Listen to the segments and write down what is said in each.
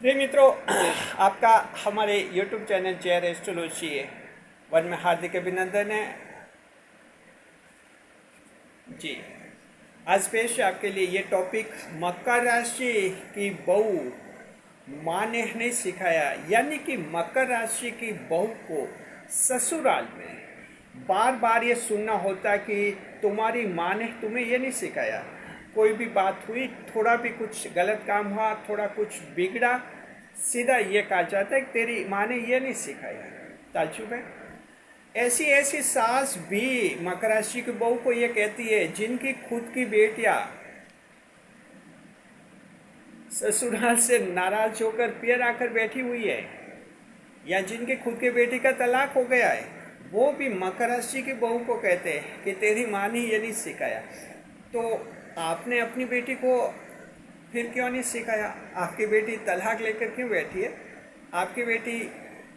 प्रिय मित्रों, आपका हमारे YouTube चैनल जय एस्ट्रोलॉजी वन में हार्दिक अभिनंदन है जी। आज पेश है आपके लिए ये टॉपिक, मकर राशि की बहू माँ ने नहीं सिखाया, यानी कि मकर राशि की बहू को ससुराल में बार बार ये सुनना होता कि तुम्हारी माँ ने तुम्हें ये नहीं सिखाया। कोई भी बात हुई, थोड़ा भी कुछ गलत काम हुआ, थोड़ा कुछ बिगड़ा, सीधा ये कहा जाता है कि तेरी माँ ने ये नहीं सिखाया। ताज्जुब है। ऐसी ऐसी सास भी मकर राशि की बहू को ये कहती है जिनकी खुद की बेटियां ससुराल से नाराज होकर पियर आकर बैठी हुई है, या जिनके खुद के बेटी का तलाक हो गया है, वो भी मकर राशि की बहू को कहते हैं कि तेरी माँ ने ये नहीं सिखाया। तो आपने अपनी बेटी को फिर क्यों नहीं सिखाया? आपकी बेटी तलाक लेकर क्यों बैठी है? आपकी बेटी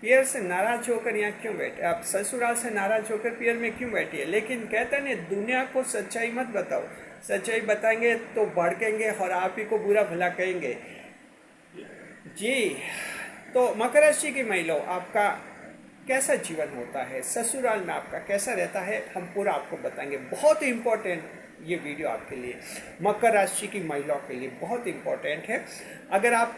पियर से नाराज होकर यहाँ क्यों बैठे? आप ससुराल से नाराज होकर पियर में क्यों बैठी है? लेकिन कहते हैं ना, दुनिया को सच्चाई मत बताओ। सच्चाई बताएंगे तो भड़केंगे और आप ही को बुरा भला कहेंगे जी। तो मकर राशि की महिलाओं, आपका कैसा जीवन होता है, ससुराल में आपका कैसा रहता है, हम पूरा आपको बताएंगे। बहुत ही इम्पोर्टेंट ये वीडियो आपके लिए, मकर राशि की महिलाओं के लिए बहुत इम्पोर्टेंट है। अगर आप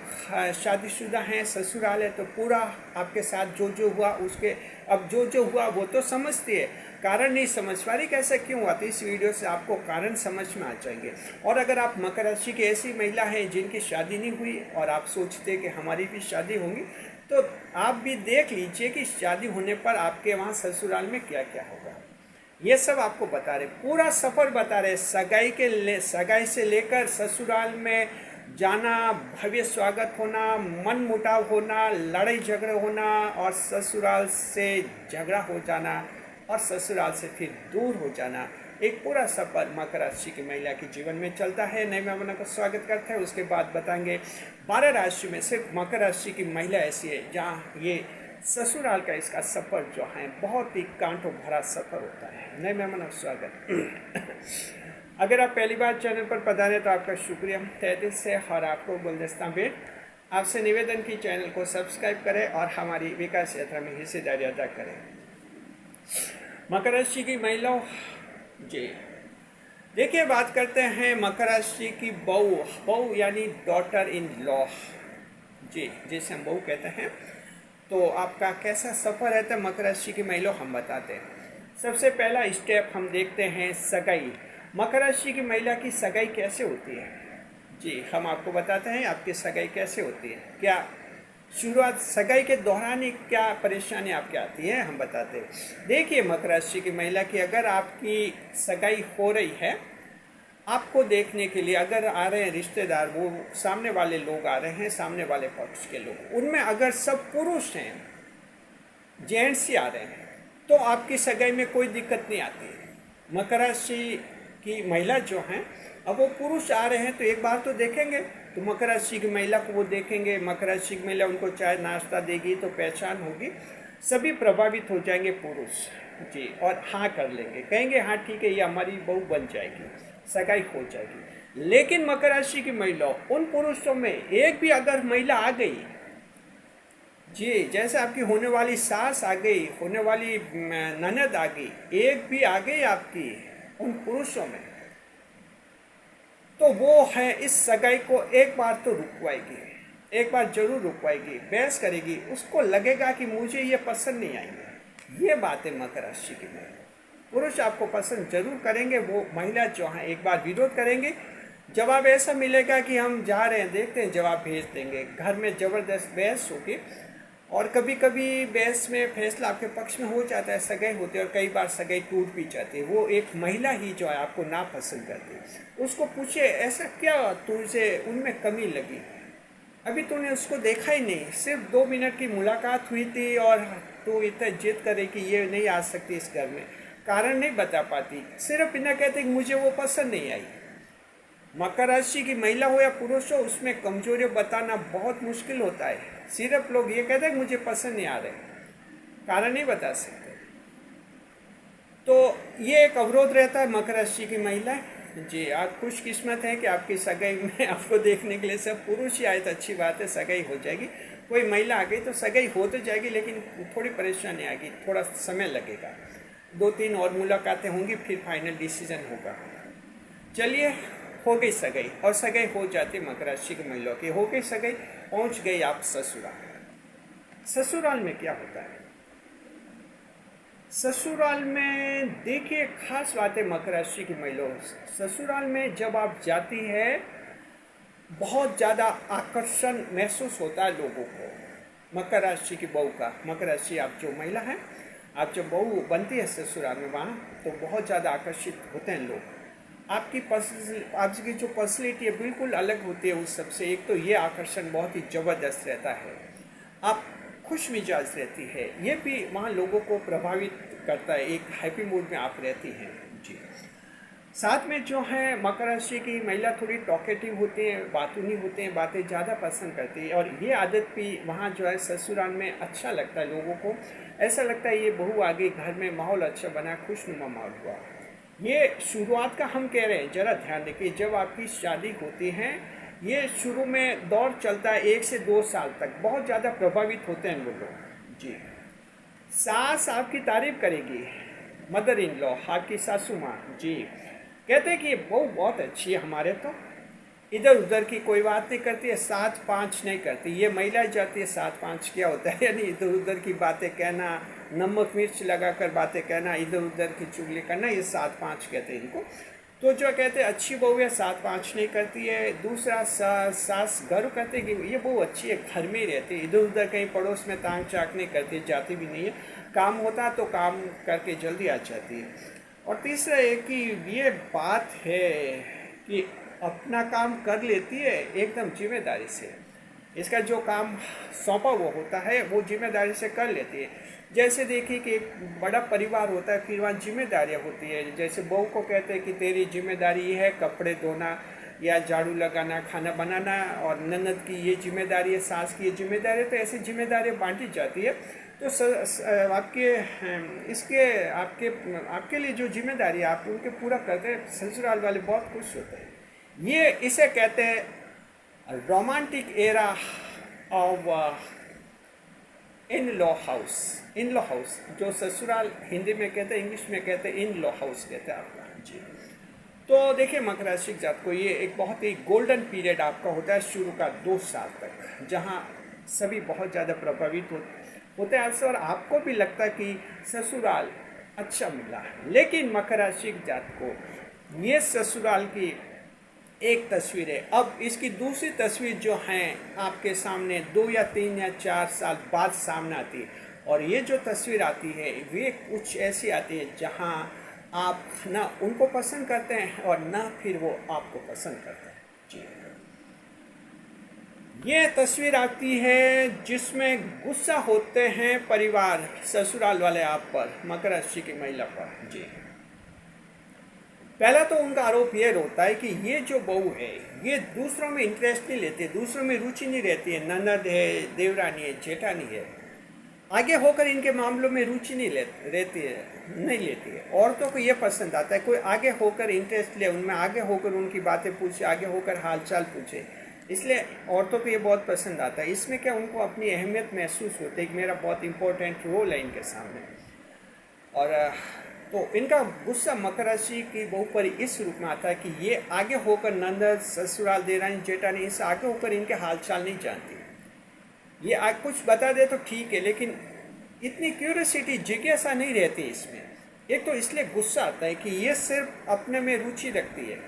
शादीशुदा हैं, ससुराल है, तो पूरा आपके साथ जो जो हुआ उसके, अब जो जो हुआ वो तो समझती है, कारण नहीं समझ पा रही कैसा क्यों हुआ, तो इस वीडियो से आपको कारण समझ में आ जाएंगे। और अगर आप मकर राशि की ऐसी महिला हैं जिनकी शादी नहीं हुई और आप सोचते हैं कि हमारी भी शादी होंगी, तो आप भी देख लीजिए कि शादी होने पर आपके वहाँ ससुराल में क्या क्या होगा। ये सब आपको बता रहे, पूरा सफ़र बता रहे, सगाई से लेकर ससुराल में जाना, भव्य स्वागत होना, मन मुटाव होना, लड़ाई झगड़े होना, और ससुराल से झगड़ा हो जाना, और ससुराल से फिर दूर हो जाना। एक पूरा सफ़र मकर राशि की महिला के जीवन में चलता है। नए मेहमानों का स्वागत करते हैं। उसके बाद बताएंगे 12 राशि में सिर्फ मकर राशि की महिला ऐसी है जहाँ ये ससुराल का इसका सफ़र जो है बहुत ही कांटों भरा सफ़र होता है। नए मेहमानों का स्वागत। अगर आप पहली बार चैनल पर पधारे तो आपका शुक्रिया तहे दिल से, और आपको गुलदस्ता भेंट आपसे निवेदन की चैनल को सब्सक्राइब करें और हमारी विकास यात्रा में हिस्सेदारी अदा करें। मकर राशि की महिलाओं जी, देखिए बात करते हैं मकर राशि की बहू यानी डॉटर इन लॉ जी, जिसे हम बहू कहते हैं। तो आपका कैसा सफ़र रहता है मकर राशि की महिलाओं, हम बताते हैं। सबसे पहला स्टेप हम देखते हैं सगाई। मकर राशि की महिला की सगाई कैसे होती है जी, हम आपको बताते हैं आपकी सगाई कैसे होती है। क्या शुरुआत सगाई के दौरान ही क्या परेशानी आपके आती है, हम बताते हैं। देखिए मकर राशि की महिला की अगर आपकी सगाई हो रही है, आपको देखने के लिए अगर आ रहे हैं रिश्तेदार, वो सामने वाले लोग आ रहे हैं, सामने वाले पक्ष के लोग, उनमें अगर सब पुरुष हैं, जेंट्स ही आ रहे हैं, तो आपकी सगाई में कोई दिक्कत नहीं आती। मकर राशि की महिला जो हैं, अब वो पुरुष आ रहे हैं तो एक बार तो देखेंगे, तो मकर राशि की महिला को वो देखेंगे, मकर राशि की महिला उनको चाय नाश्ता देगी तो पहचान होगी, सभी प्रभावित हो जाएंगे पुरुष जी, और हाँ कर लेंगे, कहेंगे हाँ ठीक है ये हमारी बहू बन जाएगी, सगाई हो जाएगी। लेकिन मकर राशि की महिला, उन पुरुषों में एक भी अगर महिला आ गई जी, जैसे आपकी होने वाली सास आ गई, होने वाली ननद आ गई, एक भी आ गई आपकी उन पुरुषों में, तो वो है इस सगाई को एक बार तो रुकवाएगी, एक बार जरूर रुकवाएगी, बहस करेगी, उसको लगेगा कि मुझे ये पसंद नहीं आएंगे। ये बात है मकर राशि की महिला। पुरुष आपको पसंद जरूर करेंगे, वो महिला जो है एक बार विरोध करेंगे, जवाब ऐसा मिलेगा कि हम जा रहे हैं, देखते हैं, जवाब भेज देंगे। घर में ज़बरदस्त बहस होगी, और कभी कभी बहस में फैसला आपके पक्ष में हो जाता है, सगाई होती है, और कई बार सगाई टूट भी जाती है। वो एक महिला ही जो है आपको नापसंद करती है। उसको पूछे ऐसा क्या तुझे उनमें कमी लगी, अभी तूने उसको देखा ही नहीं, सिर्फ 2 मिनट की मुलाकात हुई थी और तू इतना जिद करे कि ये नहीं आ सकती इस घर में, कारण नहीं बता पाती, सिर्फ इतना कहते कि मुझे वो पसंद नहीं आई। मकर राशि की महिला हो या पुरुष हो, उसमें कमजोरियाँ बताना बहुत मुश्किल होता है। सिर्फ लोग ये कहते हैं कि मुझे पसंद नहीं आ रहे, कारण नहीं बता सकते। तो ये एक अवरोध रहता है मकर राशि की महिला जी, आप खुशकिस्मत हैं कि आपकी सगाई में आपको देखने के लिए सब पुरुष ही आए तो अच्छी बात है, सगाई हो जाएगी। कोई महिला आ गई तो सगाई हो तो जाएगी, लेकिन थोड़ी परेशानी आएगी, थोड़ा समय लगेगा। 2-3 और मुलाकातें होंगी, फिर फाइनल डिसीजन होगा। चलिए, हो गई सगाई, और सगाई हो जाती मकर राशि के महिलाओं की, हो गई सगाई, पहुंच गई आप ससुराल। ससुराल में क्या होता है? ससुराल में देखिए खास बात है मकर राशि की महिलाओं, ससुराल में जब आप जाती है बहुत ज़्यादा आकर्षण महसूस होता है लोगों को मकर राशि की बहू का। मकर राशि आप जो महिला हैं, आप जब बहू बनती है ससुराल में वहाँ, तो बहुत ज़्यादा आकर्षित होते हैं लोग। आपकी जो पर्सनैलिटी है बिल्कुल अलग होती है उस सबसे। एक तो ये आकर्षण बहुत ही ज़बरदस्त रहता है, आप खुश मिजाज रहती है, ये भी वहाँ लोगों को प्रभावित करता है, एक हैप्पी मूड में आप रहती हैं। जी, साथ में जो है मकर राशि की महिला थोड़ी टॉकेटिव होती हैं, बातूनी होते हैं, बातें ज़्यादा पसंद करती है, और ये आदत भी वहाँ जो है ससुराल में अच्छा लगता है लोगों को। ऐसा लगता है ये बहू आ गई, घर में माहौल अच्छा बना, खुशनुमा माहौल हुआ। ये शुरुआत का हम कह रहे हैं, ज़रा ध्यान रखिए। जब आपकी शादी होती है, ये शुरू में दौर चलता है 1 से 2 साल तक, बहुत ज़्यादा प्रभावित होते हैं वो लोग। जी, सास आपकी तारीफ करेगी, मदर इन लॉ, आपकी सासू माँ जी कहते हैं कि ये बहू बहुत अच्छी है हमारे, तो इधर उधर की कोई बात नहीं करती है, 7-5 नहीं करती। ये महिलाएं जाती है 7-5 क्या होता है, यानी इधर उधर की बातें कहना, नमक मिर्च लगाकर बातें कहना, इधर उधर की चुगली करना, ये 7-5 कहते हैं इनको। तो जो कहते हैं अच्छी बहू है, 7-5 नहीं करती है। दूसरा सास गर्व कहते हैं कि ये बहू अच्छी है, घर में ही रहती है, इधर उधर कहीं पड़ोस में तांग चाक नहीं करती, जाती भी नहीं है, काम होता तो काम करके जल्दी आ जाती है। और तीसरा है कि ये बात है कि अपना काम कर लेती है एकदम जिम्मेदारी से, इसका जो काम सौंपा हुआ होता है वो जिम्मेदारी से कर लेती है। जैसे देखिए कि एक बड़ा परिवार होता है, फिर वहाँ जिम्मेदारियाँ होती है। जैसे बहू को कहते हैं कि तेरी जिम्मेदारी ये है कपड़े धोना या झाड़ू लगाना, खाना बनाना, और ननद की ये जिम्मेदारी है, सास की ये जिम्मेदारी है, तो ऐसी जिम्मेदारियाँ बांटी जाती है। तो आपके लिए जो जिम्मेदारी है आप उनके पूरा करते हैं, ससुराल वाले बहुत खुश होते हैं। ये इसे कहते हैं romantic era of in law house. In law house जो ससुराल हिंदी में कहते हैं, इंग्लिश में कहते हैं इन लॉ हाउस कहते हैं आपका। जी, तो देखिए मकर राशि जात को ये एक बहुत ही गोल्डन पीरियड आपका होता है, शुरू का 2 साल तक, जहाँ सभी बहुत ज़्यादा प्रभावित होते हैं आपसे, और आपको भी लगता है कि ससुराल अच्छा मिला है। लेकिन मकर राशि जात को ये ससुराल की एक तस्वीर है, अब इसकी दूसरी तस्वीर जो है आपके सामने 2 या 3 या 4 साल बाद सामने आती है। और ये जो तस्वीर आती है वे कुछ ऐसी आती है जहाँ आप ना उनको पसंद करते हैं और ना फिर वो आपको पसंद करते हैं। जी, ये तस्वीर आती है जिसमें गुस्सा होते हैं परिवार, ससुराल वाले आप पर, मकर राशि की महिला पर। जी, पहला तो उनका आरोप ये होता है कि ये जो बहू है ये दूसरों में इंटरेस्ट नहीं लेती है, दूसरों में रुचि नहीं रहती है, ननद है, देवरानी है, जेठानी है, आगे होकर इनके मामलों में रुचि नहीं रहती है। औरतों को ये पसंद आता है कोई आगे होकर इंटरेस्ट ले, उनमें आगे होकर उनकी बातें पूछे, आगे होकर हालचाल पूछे, इसलिए औरतों को ये बहुत पसंद आता है। इसमें क्या उनको अपनी अहमियत महसूस होती है कि मेरा बहुत इंपॉर्टेंट रोल है इनके सामने। और तो इनका गुस्सा मकर राशि की बहू पर इस रूप में आता है कि ये आगे होकर नंदन, ससुराल, देवरानी, जेठानी, इससे आगे होकर इनके हालचाल नहीं जानती। ये आज कुछ बता दे तो ठीक है, लेकिन इतनी क्यूरियोसिटी, जिज्ञासा नहीं रहती इसमें। एक तो इसलिए गुस्सा आता है कि ये सिर्फ अपने में रुचि रखती है,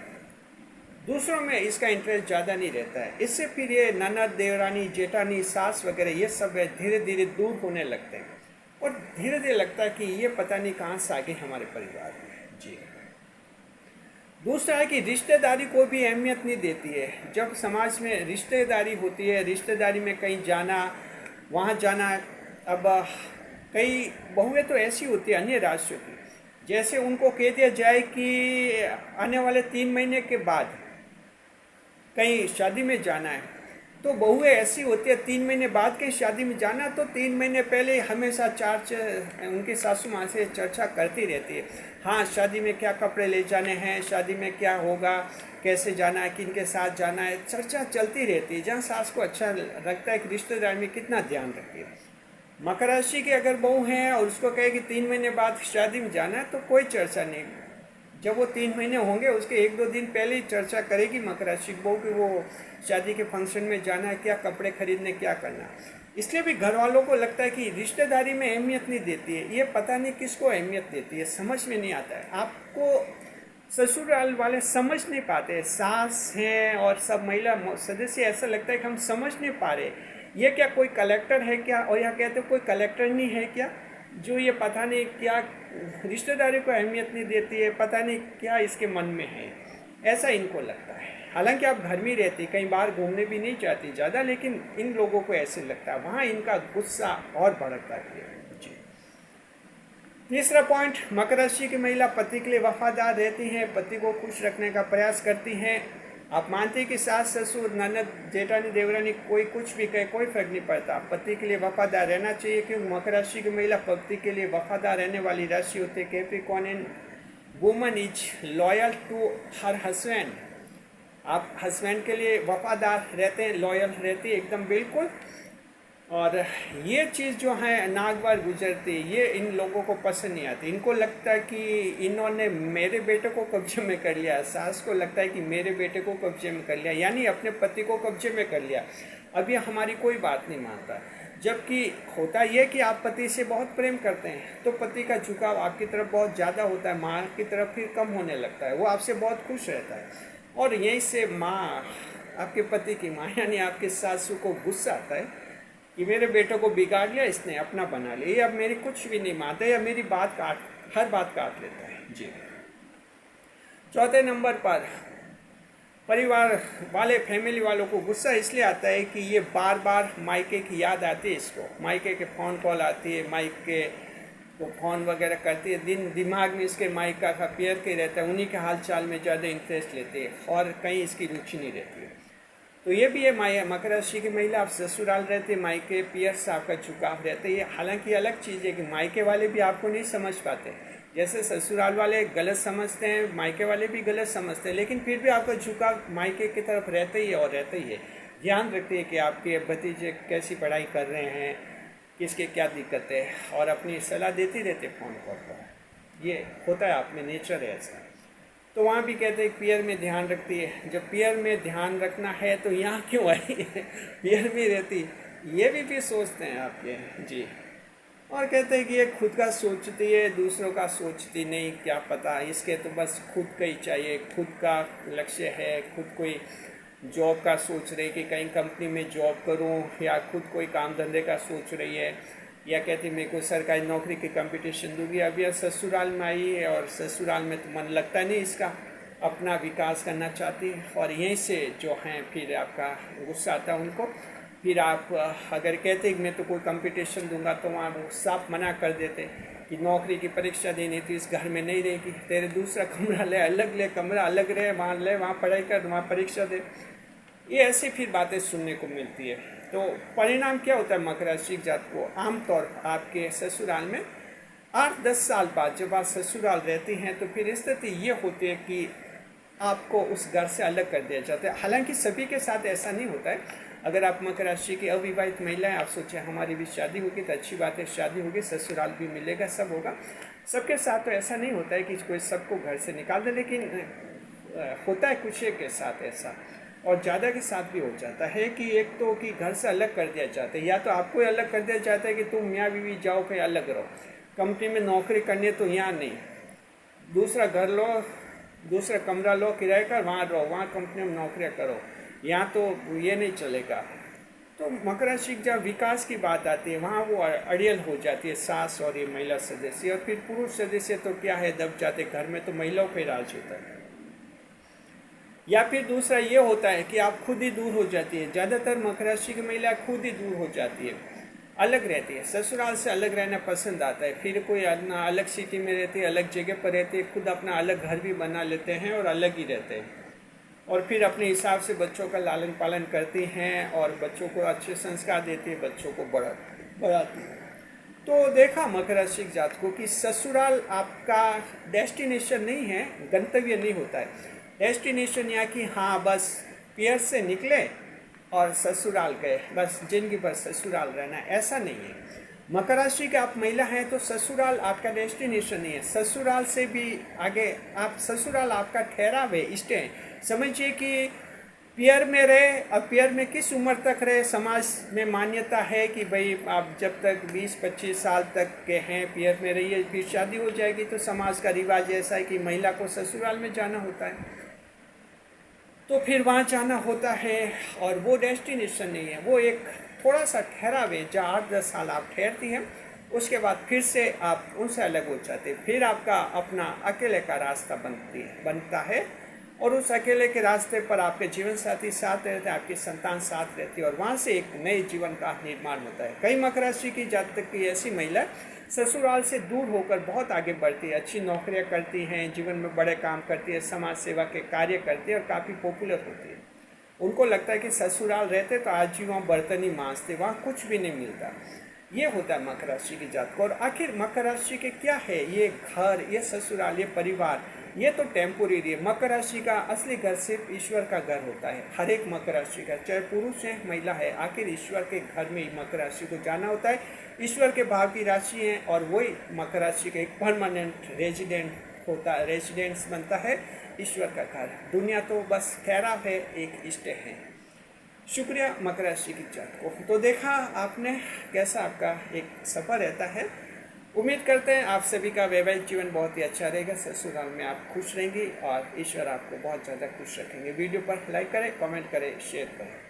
दूसरों में इसका इंटरेस्ट ज़्यादा नहीं रहता है। इससे फिर ये ननद, देवरानी, जेठानी, सास वगैरह ये सब धीरे धीरे दूर होने लगते हैं, और धीरे धीरे लगता है कि ये पता नहीं कहाँ से आ गए हमारे परिवार में। जी, दूसरा है कि रिश्तेदारी को भी अहमियत नहीं देती है। जब समाज में रिश्तेदारी होती है, रिश्तेदारी में कहीं जाना, वहाँ जाना, अब कई बहुएं तो ऐसी होती है अन्य राशियों की, जैसे उनको कह दिया जाए कि आने वाले 3 महीने के बाद कहीं शादी में जाना है, तो बहुएं ऐसी होती है 3 महीने बाद के शादी में जाना, तो 3 महीने पहले हमेशा उनकी सासू माँ से चर्चा करती रहती है। हाँ, शादी में क्या कपड़े ले जाने हैं, शादी में क्या होगा, कैसे जाना है, किन के साथ जाना है, चर्चा चलती रहती है। जहाँ सास को अच्छा लगता है कि रिश्तेदार में कितना ध्यान रखती है। मकर राशि की अगर बहू है और उसको कहे कि 3 महीने बाद शादी में जाना है, तो कोई चर्चा नहीं। जब वो 3 महीने होंगे उसके 1-2 दिन पहले ही चर्चा करेगी मकर राशि की बहू कि वो शादी के फंक्शन में जाना है, क्या कपड़े खरीदने, क्या करना। इसलिए भी घर वालों को लगता है कि रिश्तेदारी में अहमियत नहीं देती है। ये पता नहीं किसको अहमियत देती है, समझ में नहीं आता है। आपको ससुराल वाले समझ नहीं पाते, सास हैं और सब महिला सदस्य, ऐसा लगता है कि हम समझ नहीं पा रहे, ये क्या कोई कलेक्टर है क्या, और यहाँ कहते कोई कलेक्टर नहीं है क्या, जो ये पता नहीं क्या रिश्तेदारी को अहमियत नहीं देती है, पता नहीं क्या इसके मन में है, ऐसा इनको लगता है। हालांकि आप घर में रहती, कहीं बाहर घूमने भी नहीं जाती ज़्यादा, लेकिन इन लोगों को ऐसे लगता है, वहाँ इनका गुस्सा और भड़कता है। जी। तीसरा पॉइंट, मकर राशि की महिला पति के लिए वफादार रहती हैं, पति को खुश रखने का प्रयास करती हैं। आप मानते हैं कि सास ससुर ननद जेठानी देवरानी कोई कुछ भी कहे कोई फर्क नहीं पड़ता, पति के लिए वफादार रहना चाहिए, क्योंकि मकर राशि की महिला पति के लिए वफादार रहने वाली राशि होती है। Capricorn woman is loyal to her husband. आप हस्बैंड के लिए वफादार रहते हैं, लॉयल रहती है एकदम बिल्कुल। और ये चीज़ जो है नागवार गुजरती, ये इन लोगों को पसंद नहीं आती। इनको लगता है कि इन्होंने मेरे बेटे को कब्जे में कर लिया, सास को लगता है कि मेरे बेटे को कब्जे में कर लिया, यानी अपने पति को कब्जे में कर लिया, अब ये हमारी कोई बात नहीं मानता। जबकि होता यह कि आप पति से बहुत प्रेम करते हैं, तो पति का झुकाव आपकी तरफ बहुत ज़्यादा होता है, माँ की तरफ फिर कम होने लगता है। वो आपसे बहुत खुश रहता है, और यहीं से माँ, आपके पति की माँ यानी आपके सासू को गुस्सा आता है कि मेरे बेटे को बिगाड़ लिया इसने, अपना बना लिया, ये अब मेरी कुछ भी नहीं मानता, या मेरी हर बात काट लेता है। जी। चौथे नंबर पर परिवार वाले, फैमिली वालों को गुस्सा इसलिए आता है कि ये बार बार मायके की याद आती है इसको, मायके के फ़ोन कॉल आती है, मायके को फ़ोन वगैरह करती है, दिमाग में इसके मायका का पेयर के रहता है, उन्हीं के हाल चाल में ज़्यादा इंटरेस्ट लेते हैं और कहीं इसकी रुचि नहीं रहती है। तो ये भी है मकर राशि की महिला, आप ससुराल रहते, मायके पियर से आपका झुकाव रहते है। हालांकि अलग चीज़ है कि मायके वाले भी आपको नहीं समझ पाते, जैसे ससुराल वाले गलत समझते हैं, मायके वाले भी गलत समझते हैं, लेकिन फिर भी आपका झुकाव मायके की तरफ रहता ही है और रहता ही है। ध्यान रखते हैं कि आपके भतीजे कैसी पढ़ाई कर रहे हैं, किसके क्या दिक्कत है, और अपनी सलाह देती रहते फ़ोन कॉल पर। ये होता है, आप में नेचर है ऐसा। तो वहाँ भी कहते हैं पियर में ध्यान रखती है। जब पियर में ध्यान रखना है तो यहाँ क्यों आई पियर में रहती, ये भी फिर सोचते हैं आपके। जी। और कहते हैं कि ये खुद का सोचती है, दूसरों का सोचती नहीं, क्या पता इसके तो बस खुद का ही चाहिए, खुद का लक्ष्य है, खुद कोई जॉब का सोच रही कि कहीं कंपनी में जॉब करूं, या खुद कोई काम धंधे का सोच रही है, या कहती मेरे को सरकारी नौकरी की कंपटीशन दूंगी। अब यह ससुराल में आई है और ससुराल में तो मन लगता नहीं इसका, अपना विकास करना चाहती है, और यहीं से जो हैं फिर आपका गुस्सा आता है उनको। फिर आप अगर कहते कि मैं तो कोई कंपटीशन दूंगा, तो वहाँ वो साफ मना कर देते कि नौकरी की परीक्षा देनी थी, इस घर में नहीं रहेगी, तेरे दूसरा कमरा ले कमरा अलग रहे, वहाँ पढ़ाई कर, वहाँ परीक्षा दे। ये ऐसी फिर बातें सुनने को मिलती है। तो परिणाम क्या होता है मकर राशि जात को, आमतौर पर आपके ससुराल में 8-10 साल बाद जब आप ससुराल रहती हैं, तो फिर स्थिति ये होती है कि आपको उस घर से अलग कर दिया जाता है। हालांकि सभी के साथ ऐसा नहीं होता है। अगर आप मकर राशि की अविवाहित महिला हैं, आप सोचें हमारी भी शादी होगी तो अच्छी बात है, शादी होगी, ससुराल भी मिलेगा, सब होगा। सबके साथ तो ऐसा नहीं होता है कि कोई सबको घर से निकाल दे, लेकिन होता है कुछ एक के साथ ऐसा, और ज़्यादा के साथ भी हो जाता है कि एक तो कि घर से अलग कर दिया जाता है, या तो आपको अलग कर दिया जाता है कि तुम मियाँ बीवी जाओ कहीं अलग रहो, कंपनी में नौकरी करनी है तो यहाँ नहीं, दूसरा घर लो, दूसरा कमरा लो किराए का, वहाँ रहो, वहाँ कंपनी में नौकरियाँ करो, यहाँ तो ये नहीं चलेगा। तो मकर राशि जब विकास की बात आती है, वहाँ वो अड़ियल हो जाती है सास और ये महिला सदस्य, और फिर पुरुष सदस्य तो क्या है दब जाते, घर में तो महिलाओं का राज होता है। या फिर दूसरा ये होता है कि आप खुद ही दूर हो जाती है। ज़्यादातर मकर राशि की महिला खुद ही दूर हो जाती है, अलग रहती है, ससुराल से अलग रहना पसंद आता है। फिर कोई अपना अलग सिटी में रहती है, अलग जगह पर रहती है, खुद अपना अलग घर भी बना लेते हैं और अलग ही रहते हैं। और फिर अपने हिसाब से बच्चों का लालन पालन करती हैं और बच्चों को अच्छे संस्कार देती है, बच्चों को बढ़ाती है। तो देखा मकर राशि के जातकों की ससुराल आपका डेस्टिनेशन नहीं है, गंतव्य नहीं होता है। डेस्टिनेशन या कि हाँ बस पियर से निकले और ससुराल गए, बस जिंदगी भर ससुराल रहना, ऐसा नहीं है। मकर राशि के आप महिला हैं तो ससुराल आपका डेस्टिनेशन नहीं है। ससुराल से भी आगे आप, ससुराल आपका ठहराव है, स्टे। समझिए कि पियर में रहे, अब पियर में किस उम्र तक रहे। समाज में मान्यता है कि भाई आप जब तक 20-25 साल तक के हैं पियर में रहिए, फिर शादी हो जाएगी। तो समाज का रिवाज ऐसा है कि महिला को ससुराल में जाना होता है, तो फिर वहाँ जाना होता है। और वो डेस्टिनेशन नहीं है, वो एक थोड़ा सा ठहराव है जहाँ 8-10 साल आप ठहरती हैं, उसके बाद फिर से आप उनसे अलग हो जाते हैं। फिर आपका अपना अकेले का रास्ता बनता है और उस अकेले के रास्ते पर आपके जीवन साथी साथ रहते हैं, आपकी संतान साथ रहती है और वहाँ से एक नए जीवन का निर्माण होता है। कई मकर राशि की जातक की ऐसी महिला ससुराल से दूर होकर बहुत आगे बढ़ती है, अच्छी नौकरियाँ करती हैं, जीवन में बड़े काम करती है, समाज सेवा के कार्य करती है और काफ़ी पॉपुलर होती है। उनको लगता है कि ससुराल रहते तो आज ही वहाँ बर्तन ही मांजते, वहाँ कुछ भी नहीं मिलता। ये होता है मकर राशि की जात को। और आखिर मकर राशि के क्या है, ये घर, ये ससुराल, ये परिवार, ये तो टेम्पोरेरी है। मकर राशि का असली घर सिर्फ ईश्वर का घर होता है। हर एक मकर राशि का, चाहे पुरुष है महिला है, आखिर ईश्वर के घर में ही मकर राशि को जाना होता है। ईश्वर के भाव की राशि है और वही मकर राशि का एक परमानेंट रेजिडेंस बनता है, ईश्वर का घर। दुनिया तो बस ठहराव है, एक इष्ट है। शुक्रिया मकर राशि की जात को। तो देखा आपने कैसा आपका एक सफ़र रहता है। उम्मीद करते हैं आप सभी का वैवाहिक जीवन बहुत ही अच्छा रहेगा, ससुराल में आप खुश रहेंगी और ईश्वर आपको बहुत ज़्यादा खुश रखेंगे। वीडियो पर लाइक करें, कमेंट करें, शेयर करें।